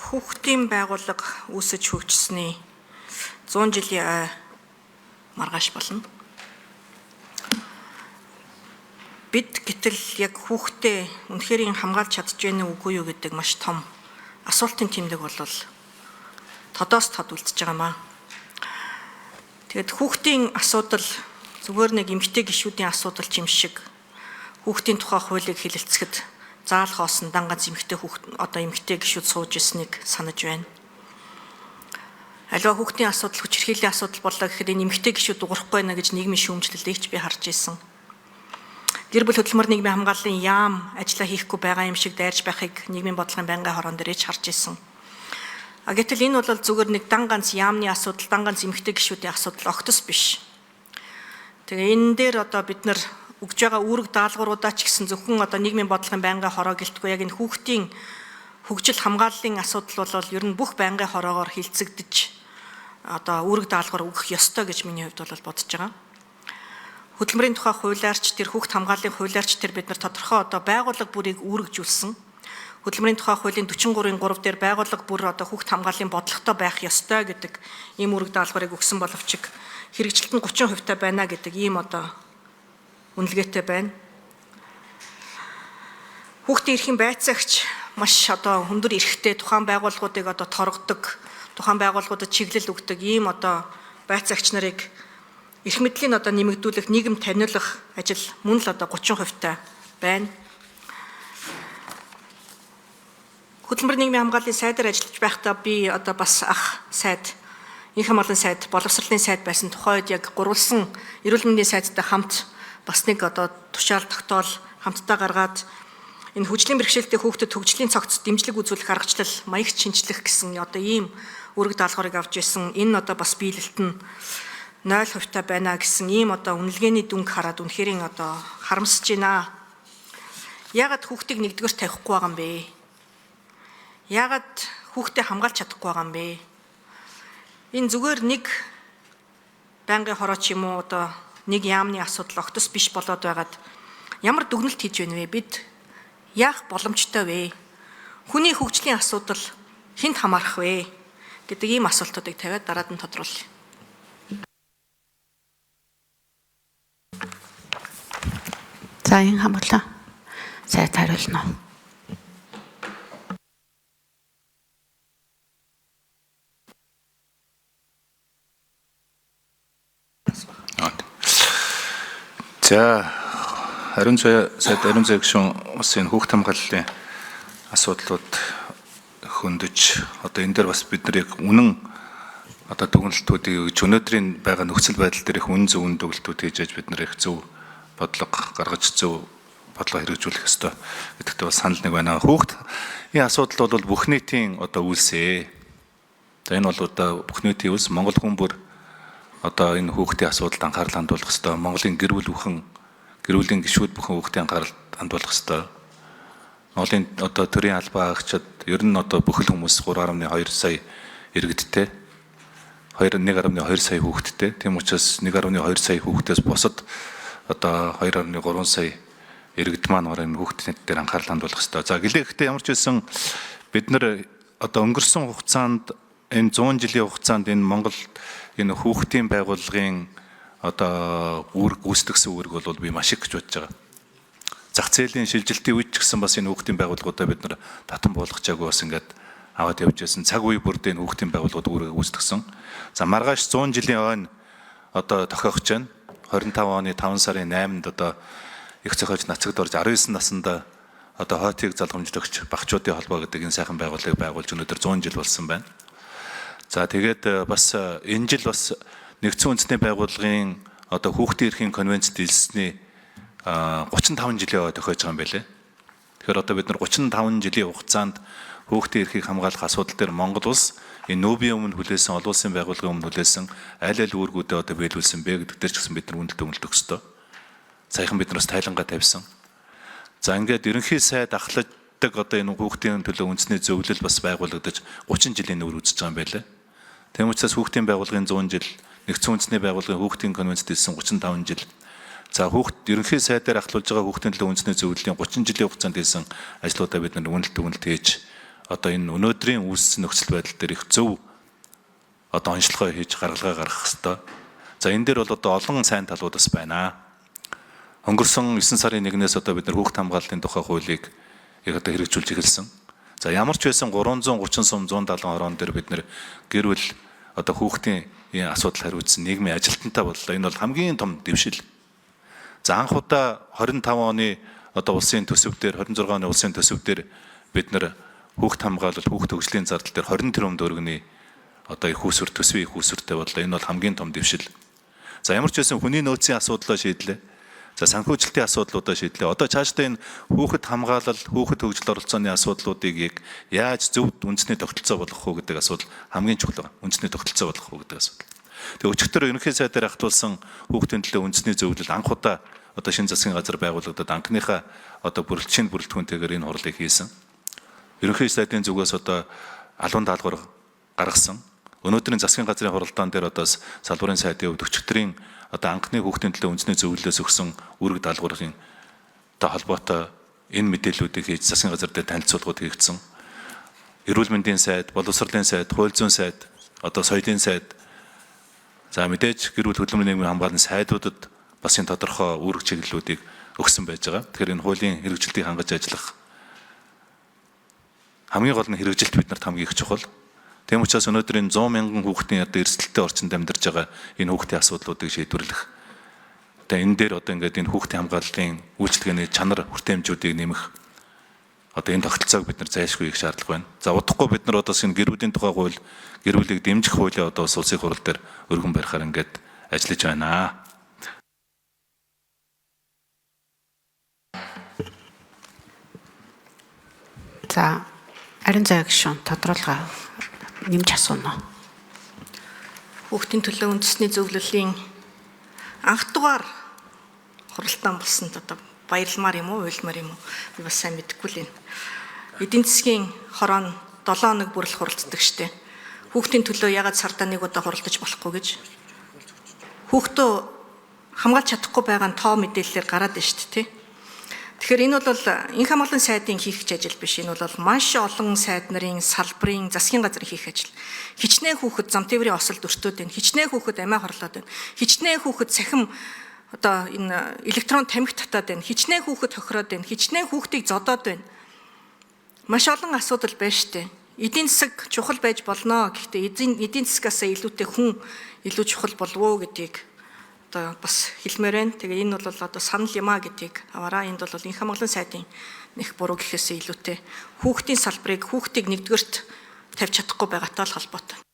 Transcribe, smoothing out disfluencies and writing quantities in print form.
Хүүхдийн байгууллага үүсэж хөгжсөний 100 жилийн ой маргааш болно. Бид гэтэл яг хүүхдээ үнэхээр хамгаалж чадж байна уу үгүй юу гэдэг маш том асуултын тэмдэг бол тодоос тод үлдэж байгаамаа. Тэгэд хүүхдийн асуудал зүгээр нэг эмэгтэй гишүүдийн асуудал юм шиг хүүхдийн тухай хуулийг хэлэлцэхэд заалхоос нь ганц эмэгтэй гишүүд сууж ирснийг санаж байна. Аливаа хүүхдийн асуудал хүчирхийллийн асуудал боллоо гэхэд энэ эмэгтэй гишүүд дуурахгүй байна гэж нийгмийн шүүмжлэлийг би харж ирсэн. Гэр бүл хөдөлмөр нийгмийн хамгааллын яам ажиллаа хийхгүй байгаа юм шиг дайрж байхыг нийгмийн бодлогын байнгын хорон дээрээ харж ирсэн. Гэтэл энэ бол зүгээр нэг ганц яамны асуудал, ганц эмэгтэй гишүүдийн асуудал огтос биш. Тэгээ энэ дээр бид нар өгж байгаа үүрэг даалгавруудаа ч гэсэн зөвхөн нийгмийн бодлогын байнгын хороо гэлтгүй яг энэ хүүхдийн хөгжил хамгааллын асуудал бол ер нь бүх байнгын хороогоор хилцэгдэж үүрэг даалгавар өгөх ёстой гэж миний хувьд бол бодож байгаа. Хөдөлмөрийн тухай хуулиарч тэр хүүхд хамгааллын хуулиарч тэр бид нар тодорхой байгууллага бүрийг үүргэжүүлсэн. Хөдөлмөрийн тухай хуулийн 43-ийн 3 дээр байгууллага бүр хүүхд хамгааллын бодлоготой байх ёстой гэдэг ийм үүрэг даалгаврыг өгсөн боловч хэрэгжилт нь 30% байна гэдэг ийм үнэлгээтэй байна. Хүүхдийн эрхийн байцаагч маш өндөр эрхтэй тухайн байгууллагуудыг торгодог, тухайн байгууллагуудад чиглэл өгдөг ийм байцаагч нарыг эрх мэдлийн нэмэгдүүлэх, нийгэм таниулах ажил мөн л 30% байна. Хөдөлмөр нийгмийн хамгааллын сайдаар ажиллаж байхдаа би бас ах сайд, энх хамгааллын сайд, боловсролын сайд байсан тухайд яг гурвалсан эрүүл мэндийн сайдтай хамт бас нэг тушаал тогтоол хамтдаа гаргаад энэ хөгжлийн бэрхшээлтэй хүүхдэд хөгжлийн цогц дэмжлэг үзүүлэх аргачлал маягт шинжлэх гэсэн ийм үүрэг даалгаврыг авч ирсэн. Энэ бас биелэлт нь 0% байна гэсэн ийм үнэлгээний дүнг хараад үнэхээр харамсаж байна. Яагаад хүүхдийг нэгдүгээр тавихгүй байгаа юм бэ? Яагаад хүүхдээ хамгаалж чадахгүй байгаа юм бэ? Энэ зүгээр нэг байнгын хорооч юм уу нэг яамны асуудал огтос биш болоод байгаад ямар дүгнэлт хийж байна вэ? Бид яах боломжтой вэ? Хүний хөгжлийн асуудал хэнд хамаарах вэ? Гэдэг ийм асуултуудыг тавиад дараад нь тодруулъя. За энэ хамглаа сайд хариулна. За Ариун зай гишүүн бас энэ хүүхд хамгааллын асуудлууд хөндөж энэ дээр бас бид нар яг үнэн дүгнэлтүүдийг өгж өнөөдрийн байгаа нөхцөл байдал дээр их үнэн зөв дүгнэлтүүд хийж бид нар их зөв бодлого гаргаж зөв бодлого хэрэгжүүлэх ёстой гэдэгт бас санал нэг байна. Хүүхдийн асуудал бол бүх нийтийн үйлсээ. Энэ бол бүх нийтийн үйлс. Монгол хүн бүр энэ хүүхдийн асуудалд анхаарал хандуулах ёстой. Монголын гэр бүлийн гишүүд бүхэн хүүхдийн анхаарал хандуулах ёстой. Монголын төрийн албаа агчид ер нь бүхэл хүмүүс 3.2 сая иргэдтэй 1.2 сая хүүхэдтэй. Тийм учраас 1.2 сая хүүхдээс бусад 2.3 сая иргэд маань энэ хүүхдийн дээр анхаарал хандуулах ёстой. За гэлээхдээ ямар ч байсан бид нар өнгөрсөн хугацаанд энэ 100 жилийн хугацаанд энэ Монгол энэ хүүхдийн байгууллагын үүрэг гүйцэтгэсэн үүрэг бол би маш их гэж бодож байгаа. Зах зээлийн шилжилтийн үед ч гэсэн бас энэ хүүхдийн байгууллагуудаа бид нар татан буулгачаагүй бас ингээд аваад явж байсан. Цаг үе бүрд энэ хүүхдийн байгууллагууд үүрэг гүйцэтгсэн. За маргааш 100 жилийн ойн тохиогч байна. 25 оны 5 сарын 8-нд их зохиолч Нацагд орж 19 наснда хойтыг залгамжлагч багчуудын холбоо гэдэг энэ сайхан байгууллагыг байгуулж өнөөдөр 100 жил болсон байна. За тэгээд бас энэ жил бас нэгдсэн үндэсний байгууллагын хүүхдийн эрхийн конвенцэд дэлгэсний 35 жилийн тохиож байгаа юм байлээ. Тэгэхээр бид нар 35 жилийн хугацаанд хүүхдийн эрхийг хамгаалах асуудал дээр Монгол улс энэ нүүбийн өмнө хүлээсэн, олон улсын байгууллагын өмнө хүлээсэн аль үүргүүдэд биелүүлсэн бэ гэдэг дээр ч гэсэн бид нар үнэлт өгөх ёстой. Саяхан бид нараас тайлангаа тавьсан. За ингээд ерөнхий сайд ахладаг энэ хүүхдийн төлөө үндэсний зөвлөл бас байгуулагдаж 30 жилийн өмнө үзэж байгаа юм байлээ. Тийм учраас хүүхдийн байгууллагын 100 жил, нэгдсэн үндэсний байгууллагын хүүхдийн конвенцэд хэлсэн 35 жил. За ерөнхий сайдаар ахлуулж байгаа хүүхдийн төлөө үндэсний зөвлөлийн 30 жилийн хугацаанд хийсэн ажлуудаа бид нар үнэлт хийж одоо энэ өнөөдрийн үүссэн нөхцөл байдал дээр их зөв одоо онцлогоо хийж гаргалгаа гаргах хэрэгтэй. За энэ дээр бол одоо олон сайн талууд бас байна. Өнгөрсөн 9 сарын 1-ээс одоо бид нар хүүхд хамгааллын тухай хуулийг одоо хэрэгжүүлж эхэлсэн. За ямар ч байсан 330 сум 170 орон дээр бид нар гэр бүл одоо хүүхдийн асуудал хариуцсан нийгмийн ажилтнтай боллоо. Энэ бол хамгийн том дэвшил. За анх удаа 25 оны одоо улсын төсөв дээр 26 оны улсын төсөв дээр бид нар хүүхд хамгаалал хүүхд хөгжлийн зардал дээр 20 тэрбум төгрөгийн одоо их усүр төсвийн их усүртэй боллоо. Энэ бол хамгийн том дэвшил. За ямар ч байсан хүний нөөцийн асуудлаа шийдлээ. За санхүүжилтийн асуудлуудаа шийдлээ. Одоо цаашдаа энэ хүүхэд хамгаалал, хүүхэд хөгжил оролцооны асуудлуудыг яг яаж зөв үндэсний тогтолцоо болгох вэ гэдэг асуудал хамгийн чухал байна. Үндэсний тогтолцоо болгох вэ гэдэг асуудал. Тэгээ өчигдөр ерөнхий сайдаар ахтуулсан хүүхдийн төлөө үндэсний зөвлөл анх удаа одоо шинэ засгийн газар байгуулагдаад анхныхаа одоо шинэ бүрэлдэхүүнтэйгээр энэ хурлыг хийсэн. Ерөнхий сайдын зүгээс одоо албан даалгавар гаргасан. Өнөөдрийн засгийн газрын хуралдаан дээр одоо салбарын сайдын хувьд өчигдрийн одоо анхны хүүхдийн төлөө үндэсний зөвлөлөөс өгсөн үүрэг даалгаврын одоо холбоотой энэ мэдээллүүдийг хийж засгийн газар дээр танилцуулгууд хийгдсэн. Эрүүл мэндийн сайд, боловсролын сайд, хууль зүйн сайд, одоо соёлын сайд, за мэдээж гэр бүл хөдөлмөрийн нийгмийн хамгааллын сайдуудад бас энэ тодорхой үүрэг чиглэлүүдийг өгсөн байж байгаа. Тэгэхээр энэ хуулийн хэрэгжилтийг хангаж ажиллах хамгийн гол нь хэрэгжилт биднэрт хамгийн их чухал. Тийм учраас өнөөдөр энэ 100 мянган хүүхдийн одоо эрсдэлтэй орчинд амьдарч байгаа энэ хүүхдийн асуудлуудыг шийдвэрлэх. Тэгээ энэ дээр одоо ингээд энэ хүүхдийн хамгааллын үйлчлэгээний чанар хүртээмжүүдийг нэмэх. Одоо энэ тогтолцоог бид нар зайлшгүй их шаардлага байна. За удахгүй бид нар одоо энэ гэр бүлийн тухай хууль, гэр бүлийг дэмжих хуулийг одоо улсын хурал дээр өргөн барихаар ингээд ажиллаж байна. За Арин зай гишүүн тодруулга нэмж асууна. Хүүхдийн төлөө үндэсний зөвлөлийн анх дугаар хуралдаан болсонд одоо баярламаар юм уу, уйлмаар юм уу? Би бас сайн мэдэхгүй л байна. Эдийн засгийн хороо 7 хоног бүрэл хуралддаг штеп. Хүүхдийн төлөө ягаад сардаа нэг удаа хуралдаж болохгүй гэж. Хүүхдөө хамгаалж чадахгүй байгаа нь тоо мэдээлэлээр гараад байна штеп, тий. Тэгэхээр энэ бол инх хамгааллын сайдын хийх ажил биш. Энэ бол маш олон сайд нарын салбарын засгийн газрын хийх ажил. Хичнээн хүүхэд зам тээврийн осолд өртөөд байна. Хичнээн хүүхэд амиа хорлоод байна. Хичнээн хүүхэд цахим одоо энэ электрон тамхи татаад байна. Хичнээн хүүхэд хохироод байна. Хичнээн хүүхдийг зодоод байна. Маш олон асуудал байна штэ. Эдийн засаг чухал байж болно. Гэхдээ эдийн засгаас илүүтэй хүн илүү чухал болов уу гэдгийг одоо бас хэлмээр байна. Тэгээ энэ бол одоо санал юм а гэдгийг аваараа. Энд бол инх хамгааллын сайдын нэг буруу гэхээсээ илүүтэй хүүхдийн салбарыг хүүхдийг нэгдүгээрт тавьж чадахгүй байгаатай л холбоотой.